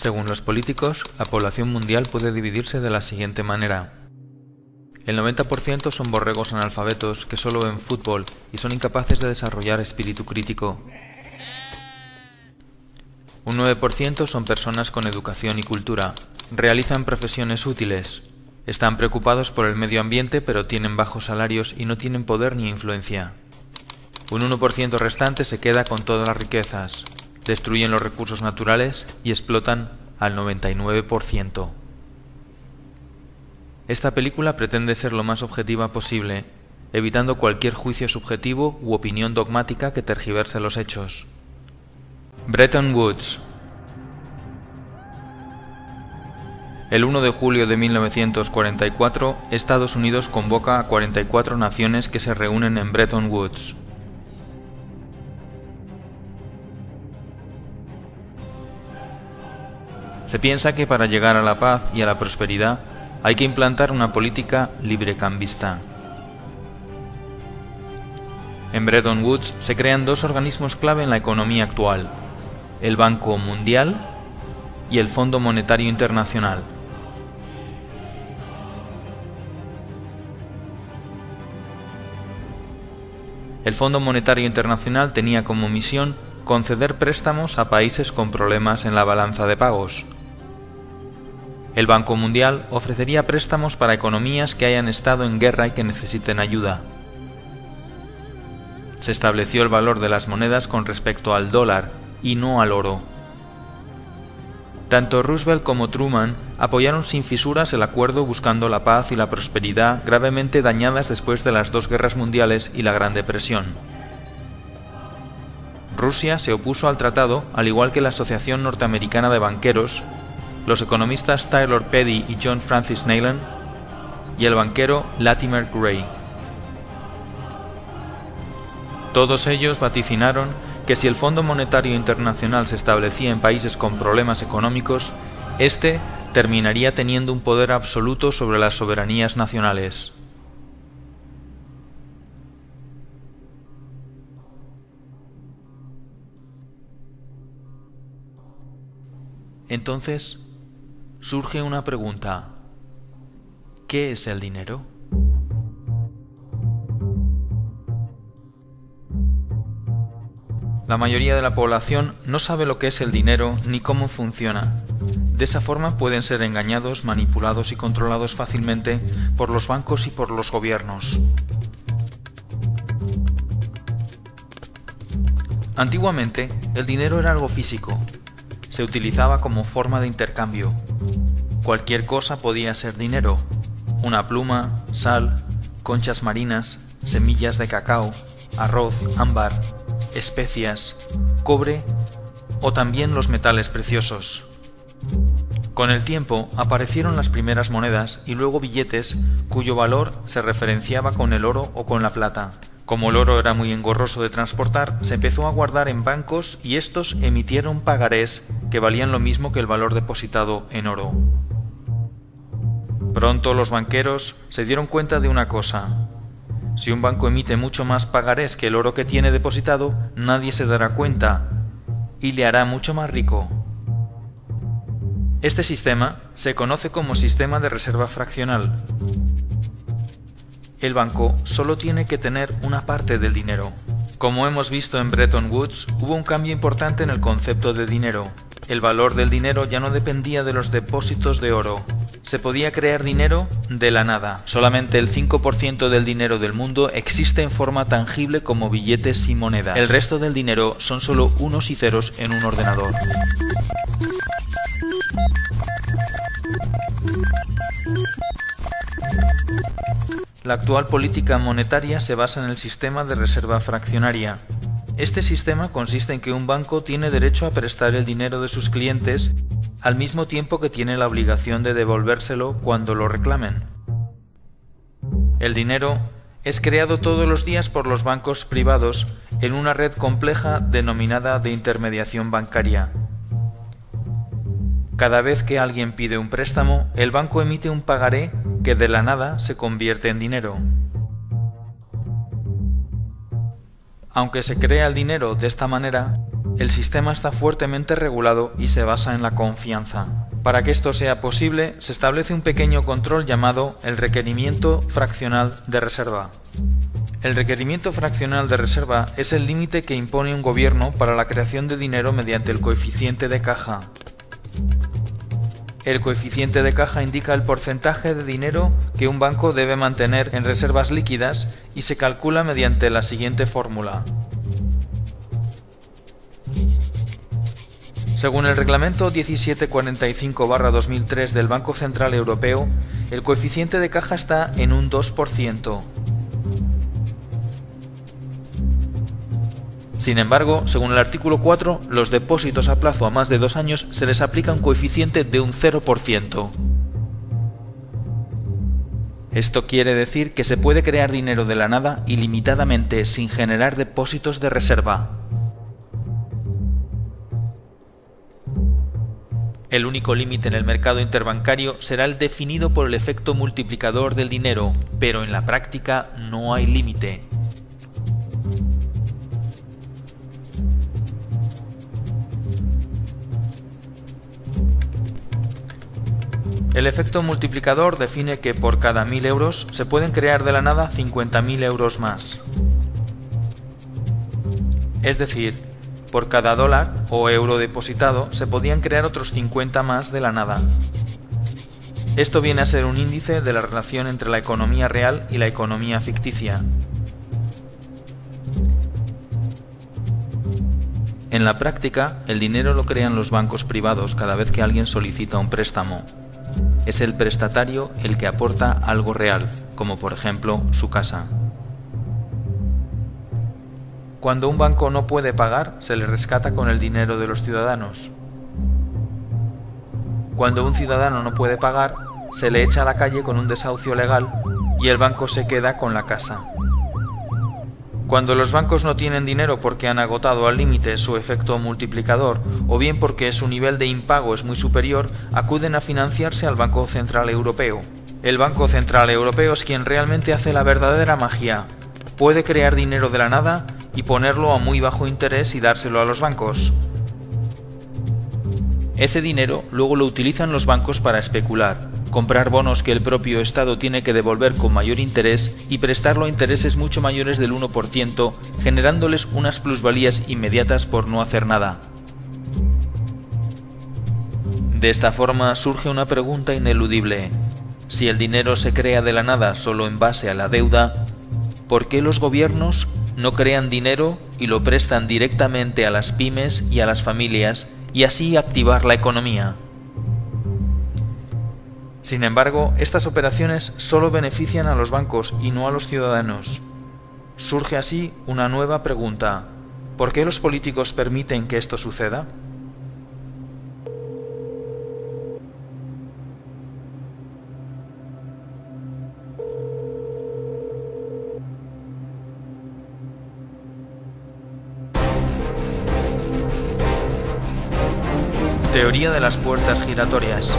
Según los políticos, la población mundial puede dividirse de la siguiente manera. El 90% son borregos analfabetos que solo ven fútbol y son incapaces de desarrollar espíritu crítico. Un 9% son personas con educación y cultura, realizan profesiones útiles, están preocupados por el medio ambiente pero tienen bajos salarios y no tienen poder ni influencia. Un 1% restante se queda con todas las riquezas, destruyen los recursos naturales y explotan al 99%. Esta película pretende ser lo más objetiva posible, evitando cualquier juicio subjetivo u opinión dogmática que tergiverse los hechos. Bretton Woods. El 1 de julio de 1944, Estados Unidos convoca a 44 naciones que se reúnen en Bretton Woods. Se piensa que para llegar a la paz y a la prosperidad hay que implantar una política librecambista. En Bretton Woods se crean dos organismos clave en la economía actual: el Banco Mundial y el Fondo Monetario Internacional. El Fondo Monetario Internacional tenía como misión conceder préstamos a países con problemas en la balanza de pagos. El Banco Mundial ofrecería préstamos para economías que hayan estado en guerra y que necesiten ayuda. Se estableció el valor de las monedas con respecto al dólar y no al oro. Tanto Roosevelt como Truman apoyaron sin fisuras el acuerdo buscando la paz y la prosperidad gravemente dañadas después de las dos guerras mundiales y la Gran Depresión. Rusia se opuso al tratado, al igual que la Asociación Norteamericana de Banqueros, los economistas Taylor Petty y John Francis Neyland y el banquero Latimer Gray. Todos ellos vaticinaron que si el Fondo Monetario Internacional se establecía en países con problemas económicos, éste terminaría teniendo un poder absoluto sobre las soberanías nacionales. Entonces, surge una pregunta: ¿qué es el dinero? La mayoría de la población no sabe lo que es el dinero ni cómo funciona. De esa forma pueden ser engañados, manipulados y controlados fácilmente por los bancos y por los gobiernos. Antiguamente, el dinero era algo físico. Se utilizaba como forma de intercambio. Cualquier cosa podía ser dinero: una pluma, sal, conchas marinas, semillas de cacao, arroz, ámbar, especias, cobre o también los metales preciosos. Con el tiempo aparecieron las primeras monedas y luego billetes cuyo valor se referenciaba con el oro o con la plata. Como el oro era muy engorroso de transportar, se empezó a guardar en bancos y estos emitieron pagarés que valían lo mismo que el valor depositado en oro. Pronto los banqueros se dieron cuenta de una cosa: si un banco emite mucho más pagarés que el oro que tiene depositado, nadie se dará cuenta y le hará mucho más rico. Este sistema se conoce como sistema de reserva fraccional. El banco solo tiene que tener una parte del dinero. Como hemos visto en Bretton Woods, hubo un cambio importante en el concepto de dinero. El valor del dinero ya no dependía de los depósitos de oro. Se podía crear dinero de la nada. Solamente el 5% del dinero del mundo existe en forma tangible como billetes y monedas. El resto del dinero son solo unos y ceros en un ordenador. La actual política monetaria se basa en el sistema de reserva fraccionaria. Este sistema consiste en que un banco tiene derecho a prestar el dinero de sus clientes al mismo tiempo que tiene la obligación de devolvérselo cuando lo reclamen. El dinero es creado todos los días por los bancos privados en una red compleja denominada de intermediación bancaria. Cada vez que alguien pide un préstamo, el banco emite un pagaré que de la nada se convierte en dinero. Aunque se crea el dinero de esta manera, El sistema está fuertemente regulado y se basa en la confianza. Para que esto sea posible, se establece un pequeño control llamado el requerimiento fraccional de reserva. El requerimiento fraccional de reserva es el límite que impone un gobierno para la creación de dinero mediante el coeficiente de caja. El coeficiente de caja indica el porcentaje de dinero que un banco debe mantener en reservas líquidas y se calcula mediante la siguiente fórmula. Según el reglamento 1745/2003 del Banco Central Europeo, el coeficiente de caja está en un 2%. Sin embargo, según el artículo 4, los depósitos a plazo a más de 2 años se les aplica un coeficiente de un 0%. Esto quiere decir que se puede crear dinero de la nada ilimitadamente sin generar depósitos de reserva. El único límite en el mercado interbancario será el definido por el efecto multiplicador del dinero, pero en la práctica no hay límite. El efecto multiplicador define que por cada 1000 euros se pueden crear de la nada 50.000 euros más. Es decir, por cada dólar o euro depositado se podían crear otros 50 más de la nada. Esto viene a ser un índice de la relación entre la economía real y la economía ficticia. En la práctica, el dinero lo crean los bancos privados cada vez que alguien solicita un préstamo. Es el prestatario el que aporta algo real, como por ejemplo su casa. Cuando un banco no puede pagar, se le rescata con el dinero de los ciudadanos. Cuando un ciudadano no puede pagar, se le echa a la calle con un desahucio legal y el banco se queda con la casa. Cuando los bancos no tienen dinero porque han agotado al límite su efecto multiplicador o bien porque su nivel de impago es muy superior, acuden a financiarse al Banco Central Europeo. El Banco Central Europeo es quien realmente hace la verdadera magia. Puede crear dinero de la nada y ponerlo a muy bajo interés y dárselo a los bancos. Ese dinero luego lo utilizan los bancos para especular, comprar bonos que el propio Estado tiene que devolver con mayor interés y prestarlo a intereses mucho mayores del 1%, generándoles unas plusvalías inmediatas por no hacer nada. De esta forma surge una pregunta ineludible. Si el dinero se crea de la nada solo en base a la deuda, ¿por qué los gobiernos no crean dinero y lo prestan directamente a las pymes y a las familias y así activar la economía? Sin embargo, estas operaciones solo benefician a los bancos y no a los ciudadanos. Surge así una nueva pregunta: ¿por qué los políticos permiten que esto suceda? Teoría de las puertas giratorias.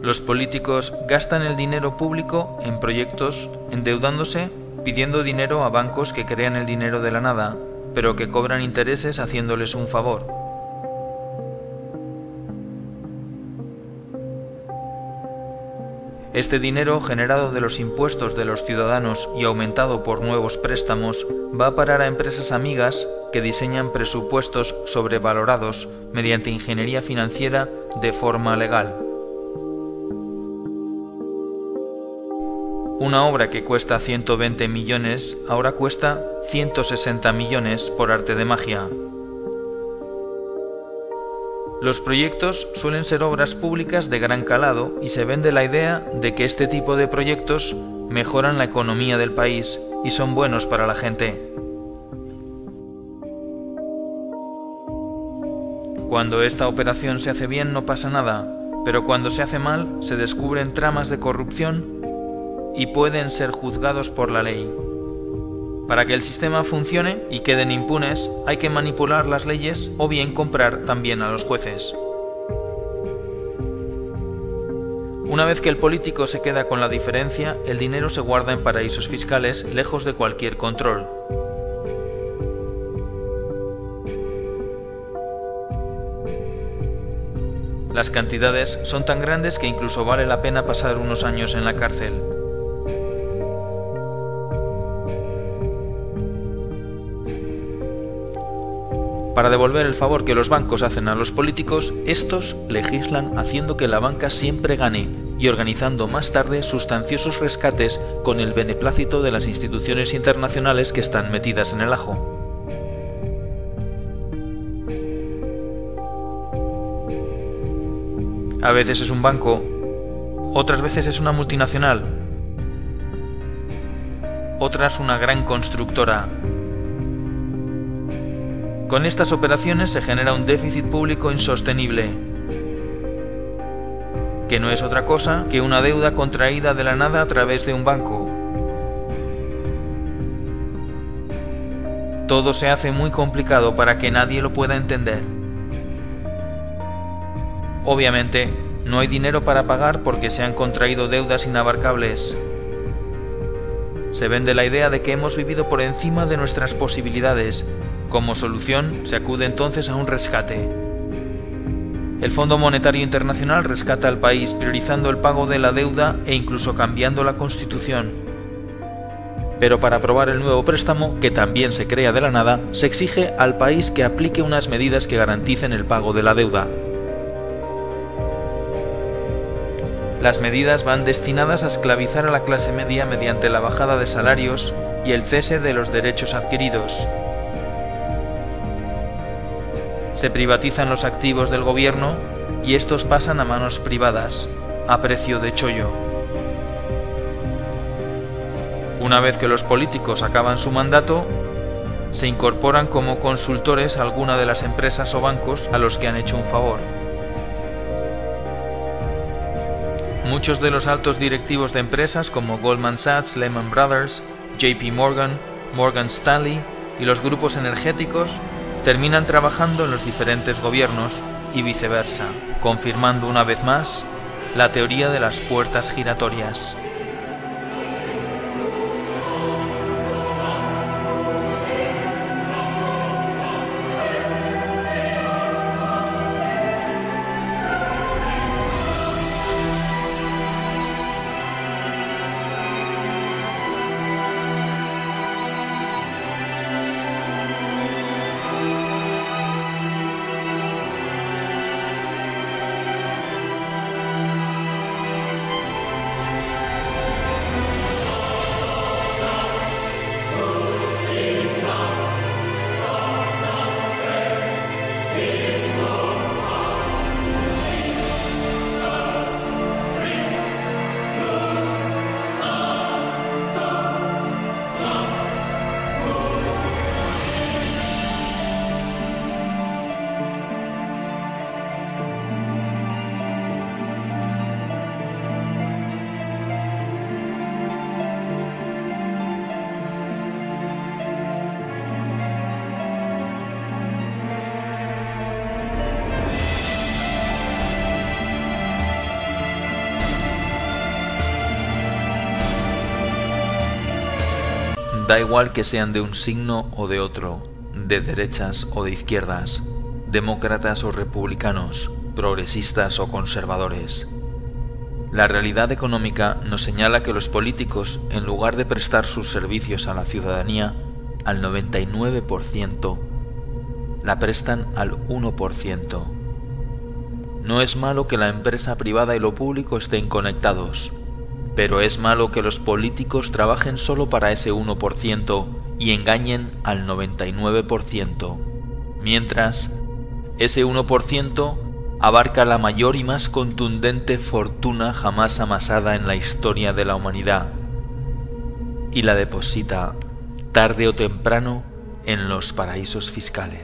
Los políticos gastan el dinero público en proyectos, endeudándose, pidiendo dinero a bancos que crean el dinero de la nada, pero que cobran intereses haciéndoles un favor. Este dinero generado de los impuestos de los ciudadanos y aumentado por nuevos préstamos va a parar a empresas amigas que diseñan presupuestos sobrevalorados mediante ingeniería financiera de forma legal. Una obra que cuesta 120 millones ahora cuesta 160 millones por arte de magia. Los proyectos suelen ser obras públicas de gran calado y se vende la idea de que este tipo de proyectos mejoran la economía del país y son buenos para la gente. Cuando esta operación se hace bien no pasa nada, pero cuando se hace mal se descubren tramas de corrupción y pueden ser juzgados por la ley. Para que el sistema funcione y queden impunes, hay que manipular las leyes o bien comprar también a los jueces. Una vez que el político se queda con la diferencia, el dinero se guarda en paraísos fiscales lejos de cualquier control. Las cantidades son tan grandes que incluso vale la pena pasar unos años en la cárcel. Para devolver el favor que los bancos hacen a los políticos, estos legislan haciendo que la banca siempre gane y organizando más tarde sustanciosos rescates con el beneplácito de las instituciones internacionales que están metidas en el ajo. A veces es un banco, otras veces es una multinacional, otras una gran constructora. Con estas operaciones se genera un déficit público insostenible, que no es otra cosa que una deuda contraída de la nada a través de un banco. Todo se hace muy complicado para que nadie lo pueda entender. Obviamente, no hay dinero para pagar porque se han contraído deudas inabarcables. Se vende la idea de que hemos vivido por encima de nuestras posibilidades. Como solución, se acude entonces a un rescate. El Fondo Monetario Internacional rescata al país priorizando el pago de la deuda e incluso cambiando la Constitución. Pero para aprobar el nuevo préstamo, que también se crea de la nada, se exige al país que aplique unas medidas que garanticen el pago de la deuda. Las medidas van destinadas a esclavizar a la clase media mediante la bajada de salarios y el cese de los derechos adquiridos. Se privatizan los activos del gobierno y estos pasan a manos privadas, a precio de chollo. Una vez que los políticos acaban su mandato, se incorporan como consultores a alguna de las empresas o bancos a los que han hecho un favor. Muchos de los altos directivos de empresas como Goldman Sachs, Lehman Brothers, JP Morgan, Morgan Stanley y los grupos energéticos terminan trabajando en los diferentes gobiernos y viceversa, confirmando una vez más la teoría de las puertas giratorias. Da igual que sean de un signo o de otro, de derechas o de izquierdas, demócratas o republicanos, progresistas o conservadores. La realidad económica nos señala que los políticos, en lugar de prestar sus servicios a la ciudadanía, al 99%, la prestan al 1%. No es malo que la empresa privada y lo público estén conectados, pero es malo que los políticos trabajen solo para ese 1% y engañen al 99%, mientras ese 1% abarca la mayor y más contundente fortuna jamás amasada en la historia de la humanidad y la deposita, tarde o temprano, en los paraísos fiscales.